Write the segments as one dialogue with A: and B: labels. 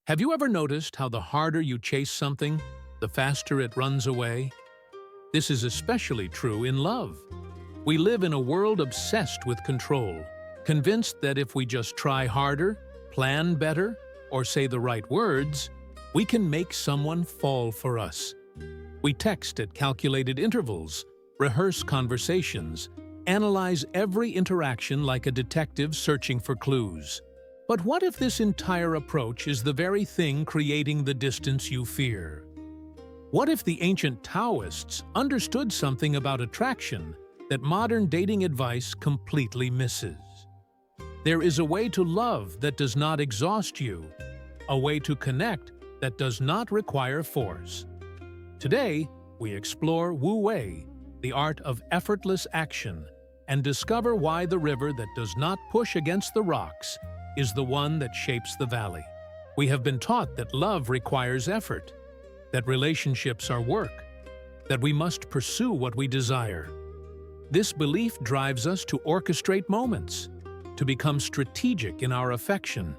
A: Have you ever noticed how the harder you chase something, the faster it runs away? This is especially true in love. We live in a world obsessed with control, convinced that if we just try harder, plan better, or say the right words, we can make someone fall for us. We text at calculated intervals, rehearse conversations, analyze every interaction like a detective searching for clues. But what if this entire approach is the very thing creating the distance you fear? What if the ancient Taoists understood something about attraction that modern dating advice completely misses? There is a way to love that does not exhaust you, a way to connect that does not require force. Today, we explore Wu Wei, the art of effortless action, and discover why the river that does not push against the rocks is the one that shapes the valley. We have been taught that love requires effort, that relationships are work, that we must pursue what we desire. This belief drives us to orchestrate moments, to become strategic in our affection,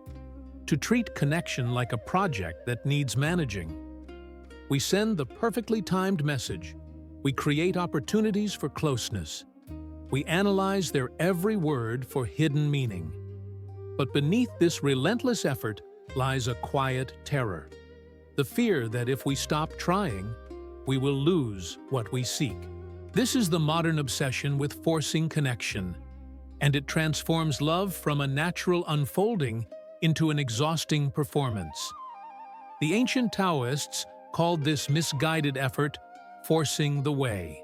A: to treat connection like a project that needs managing. We send the perfectly timed message. We create opportunities for closeness. We analyze their every word for hidden meaning. But beneath this relentless effort lies a quiet terror, the fear that if we stop trying, we will lose what we seek. This is the modern obsession with forcing connection, and it transforms love from a natural unfolding into an exhausting performance. The ancient Taoists called this misguided effort forcing the way.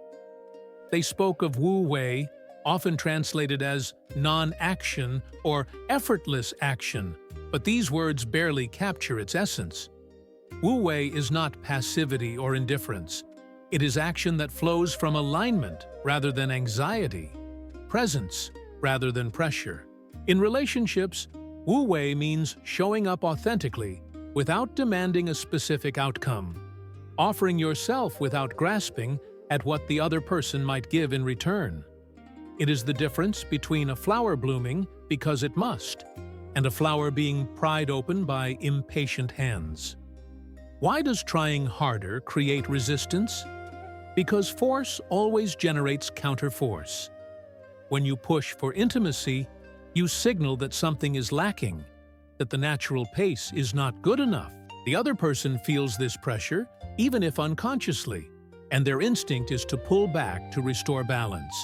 A: They spoke of Wu Wei, often translated as non-action or effortless action, but these words barely capture its essence. Wu Wei is not passivity or indifference. It is action that flows from alignment rather than anxiety, presence rather than pressure. In relationships, Wu Wei means showing up authentically without demanding a specific outcome, offering yourself without grasping at what the other person might give in return. It is the difference between a flower blooming because it must, and a flower being pried open by impatient hands. Why does trying harder create resistance? Because force always generates counterforce. When you push for intimacy, you signal that something is lacking, that the natural pace is not good enough. The other person feels this pressure, even if unconsciously, and their instinct is to pull back to restore balance.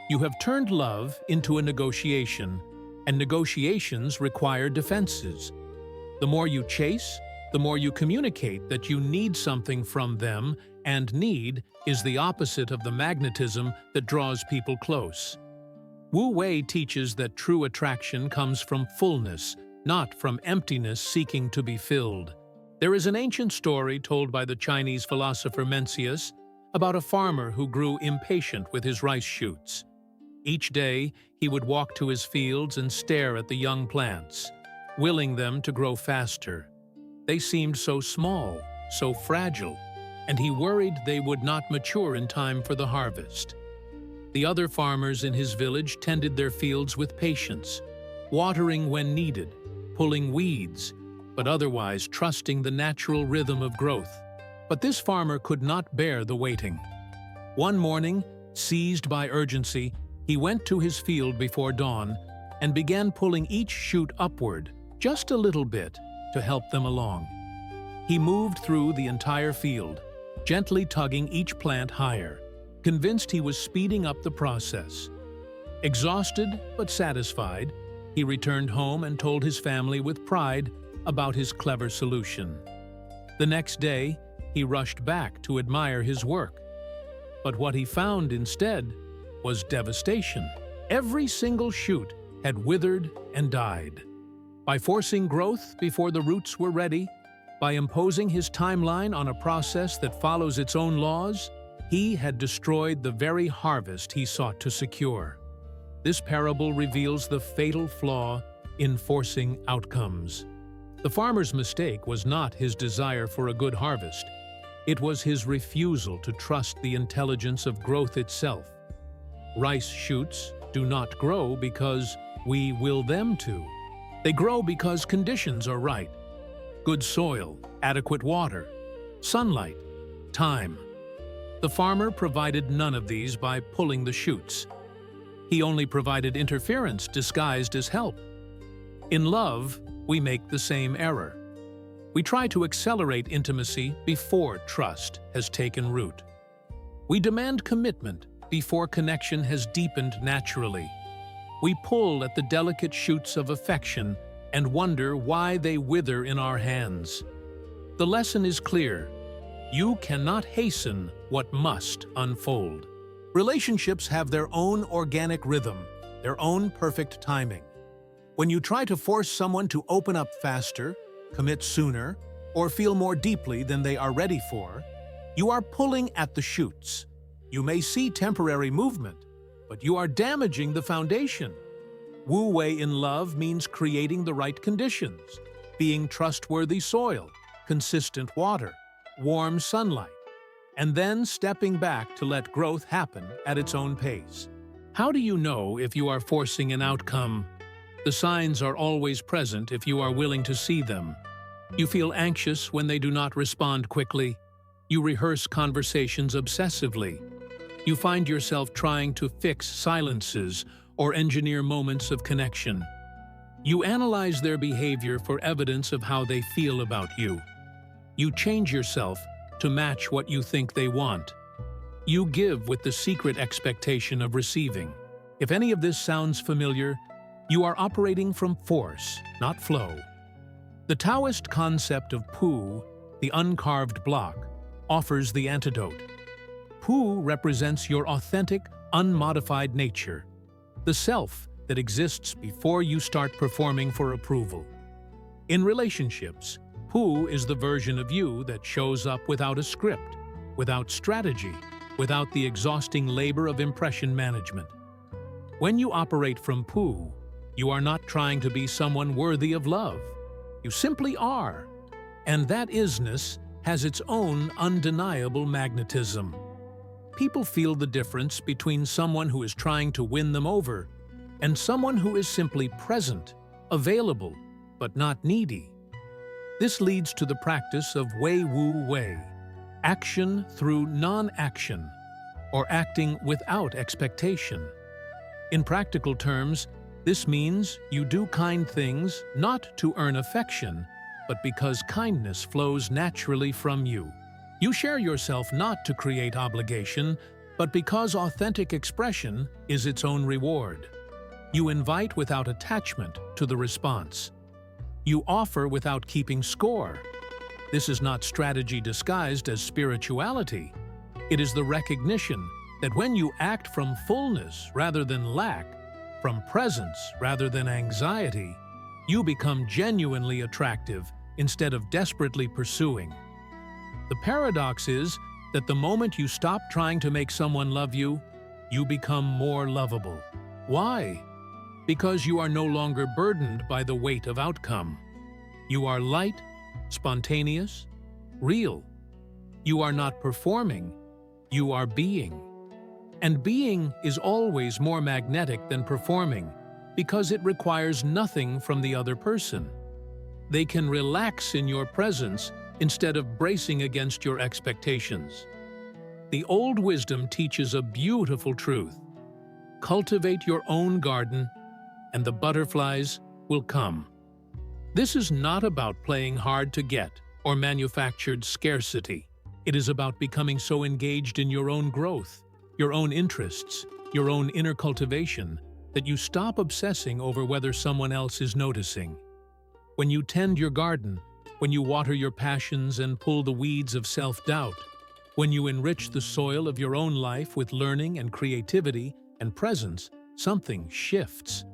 A: You have turned love into a negotiation, and negotiations require defenses. The more you chase, the more you communicate that you need something from them, and need is the opposite of the magnetism that draws people close. Wu Wei teaches that true attraction comes from fullness, not from emptiness seeking to be filled. There is an ancient story told by the Chinese philosopher Mencius about a farmer who grew impatient with his rice shoots. Each day, he would walk to his fields and stare at the young plants, willing them to grow faster. They seemed so small, so fragile, and he worried they would not mature in time for the harvest. The other farmers in his village tended their fields with patience, watering when needed, pulling weeds, but otherwise trusting the natural rhythm of growth. But this farmer could not bear the waiting. One morning, seized by urgency, he went to his field before dawn and began pulling each shoot upward, just a little bit, to help them along. He moved through the entire field, gently tugging each plant higher, convinced he was speeding up the process. Exhausted but satisfied, he returned home and told his family with pride about his clever solution. The next day, he rushed back to admire his work. But what he found instead was devastation. Every single shoot had withered and died. By forcing growth before the roots were ready, by imposing his timeline on a process that follows its own laws, he had destroyed the very harvest he sought to secure. This parable reveals the fatal flaw in forcing outcomes. The farmer's mistake was not his desire for a good harvest. It was his refusal to trust the intelligence of growth itself. Rice shoots do not grow because we will them to. They grow because conditions are right. good soil, adequate water, sunlight, time. The farmer provided none of these by pulling the shoots. He only provided interference disguised as help. In love, we make the same error. We try to accelerate intimacy before trust has taken root. We demand commitment before connection has deepened naturally. We pull at the delicate shoots of affection and wonder why they wither in our hands. The lesson is clear. You cannot hasten what must unfold. Relationships have their own organic rhythm, their own perfect timing. When you try to force someone to open up faster, commit sooner, or feel more deeply than they are ready for, you are pulling at the shoots. You may see temporary movement, but you are damaging the foundation. Wu Wei in love means creating the right conditions, being trustworthy soil, consistent water, warm sunlight, and then stepping back to let growth happen at its own pace. How do you know if you are forcing an outcome? The signs are always present if you are willing to see them. You feel anxious when they do not respond quickly. You rehearse conversations obsessively. You find yourself trying to fix silences or engineer moments of connection. You analyze their behavior for evidence of how they feel about you. You change yourself to match what you think they want. You give with the secret expectation of receiving. If any of this sounds familiar, you are operating from force, not flow. The Taoist concept of Pu, the uncarved block, offers the antidote. Pu represents your authentic, unmodified nature, the self that exists before you start performing for approval. In relationships, Pu is the version of you that shows up without a script, without strategy, without the exhausting labor of impression management. When you operate from Pu, you are not trying to be someone worthy of love. You simply are. And that isness has its own undeniable magnetism. People feel the difference between someone who is trying to win them over and someone who is simply present, available, but not needy. This leads to the practice of Wu Wei, action through non-action, or acting without expectation. In practical terms, this means you do kind things not to earn affection, but because kindness flows naturally from you. You share yourself not to create obligation, but because authentic expression is its own reward. You invite without attachment to the response. You offer without keeping score. This is not strategy disguised as spirituality. It is the recognition that when you act from fullness rather than lack, from presence rather than anxiety, you become genuinely attractive instead of desperately pursuing. The paradox is that the moment you stop trying to make someone love you, you become more lovable. Why? Because you are no longer burdened by the weight of outcome. You are light, spontaneous, real. You are not performing, you are being. And being is always more magnetic than performing because it requires nothing from the other person. They can relax in your presence instead of bracing against your expectations. The old wisdom teaches a beautiful truth. Cultivate your own garden, and the butterflies will come. This is not about playing hard to get or manufactured scarcity. It is about becoming so engaged in your own growth, your own interests, your own inner cultivation, that you stop obsessing over whether someone else is noticing. When you tend your garden, when you water your passions and pull the weeds of self-doubt, when you enrich the soil of your own life with learning and creativity and presence, something shifts.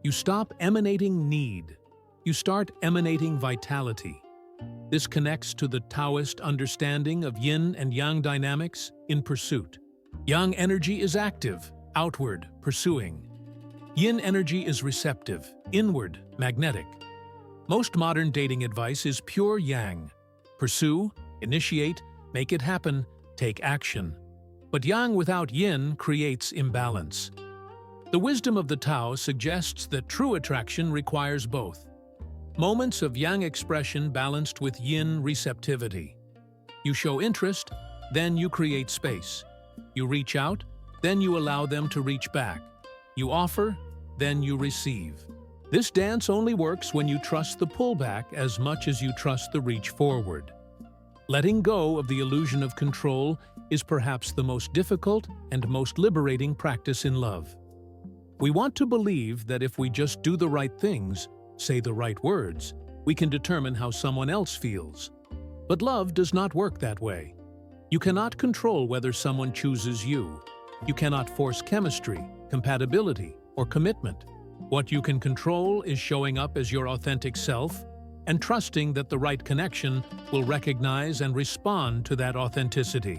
A: You stop emanating need. You start emanating vitality. This connects to the Taoist understanding of Yin and Yang dynamics in pursuit. Yang energy is active, outward, pursuing. Yin energy is receptive, inward, magnetic. Most modern dating advice is pure Yang. Pursue, initiate, make it happen, take action. But Yang without Yin creates imbalance. The wisdom of the Tao suggests that true attraction requires both. Moments of yang expression balanced with yin receptivity. You show interest, then you create space. You reach out, then you allow them to reach back. You offer, then you receive. This dance only works when you trust the pullback as much as you trust the reach forward. Letting go of the illusion of control is perhaps the most difficult and most liberating practice in love. We want to believe that if we just do the right things, say the right words, we can determine how someone else feels. But love does not work that way. You cannot control whether someone chooses you. You cannot force chemistry, compatibility, or commitment. What you can control is showing up as your authentic self and trusting that the right connection will recognize and respond to that authenticity.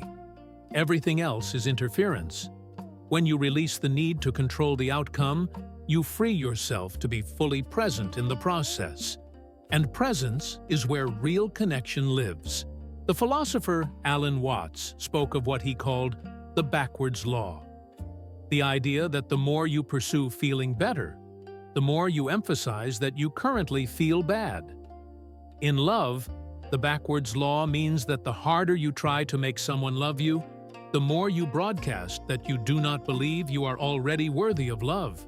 A: Everything else is interference. When you release the need to control the outcome, you free yourself to be fully present in the process. And presence is where real connection lives. The philosopher Alan Watts spoke of what he called the backwards law. The idea that the more you pursue feeling better, the more you emphasize that you currently feel bad. In love, the backwards law means that the harder you try to make someone love you, the more you broadcast that you do not believe you are already worthy of love.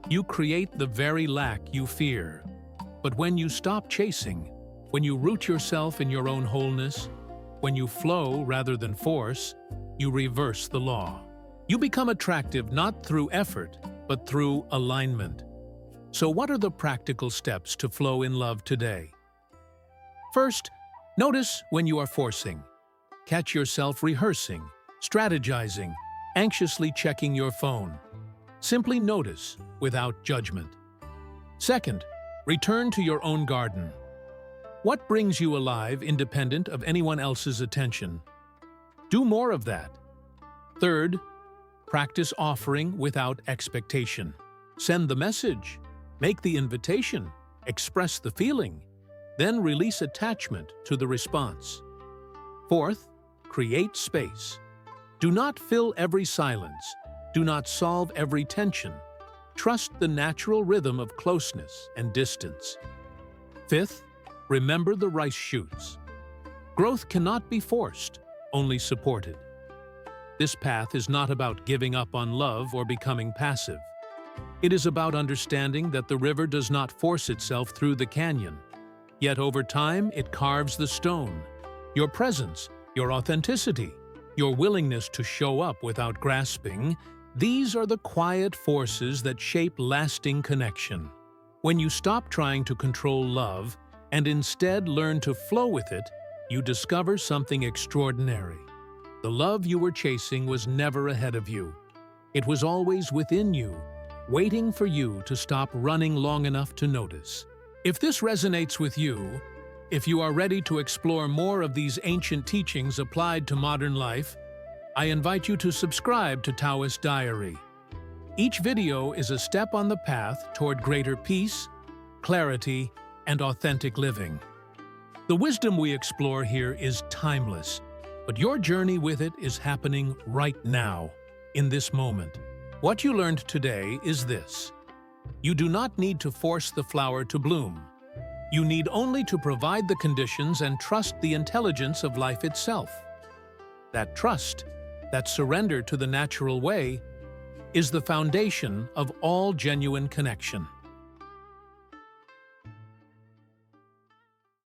A: You create the very lack you fear. But when you stop chasing, when you root yourself in your own wholeness, when you flow rather than force, you reverse the law. You become attractive not through effort, but through alignment. So what are the practical steps to flow in love today? First, notice when you are forcing. Catch yourself rehearsing, strategizing, anxiously checking your phone. Simply notice without judgment. Second, return to your own garden. What brings you alive independent of anyone else's attention? Do more of that. Third, practice offering without expectation. Send the message, make the invitation, express the feeling, then release attachment to the response. Fourth, create space. Do not fill every silence. Do not solve every tension. Trust the natural rhythm of closeness and distance. Fifth, remember the rice shoots. Growth cannot be forced, only supported. This path is not about giving up on love or becoming passive. It is about understanding that the river does not force itself through the canyon. Yet over time, it carves the stone. Your presence, your authenticity, your willingness to show up without grasping, these are the quiet forces that shape lasting connection. When you stop trying to control love and instead learn to flow with it, you discover something extraordinary. The love you were chasing was never ahead of you. It was always within you, waiting for you to stop running long enough to notice. If this resonates with you, if you are ready to explore more of these ancient teachings applied to modern life, I invite you to subscribe to Taoist Diary. Each video is a step on the path toward greater peace, clarity, and authentic living. The wisdom we explore here is timeless, but your journey with it is happening right now, in this moment. What you learned today is this: you do not need to force the flower to bloom. You need only to provide the conditions and trust the intelligence of life itself. That trust, that surrender to the natural way, is the foundation of all genuine connection.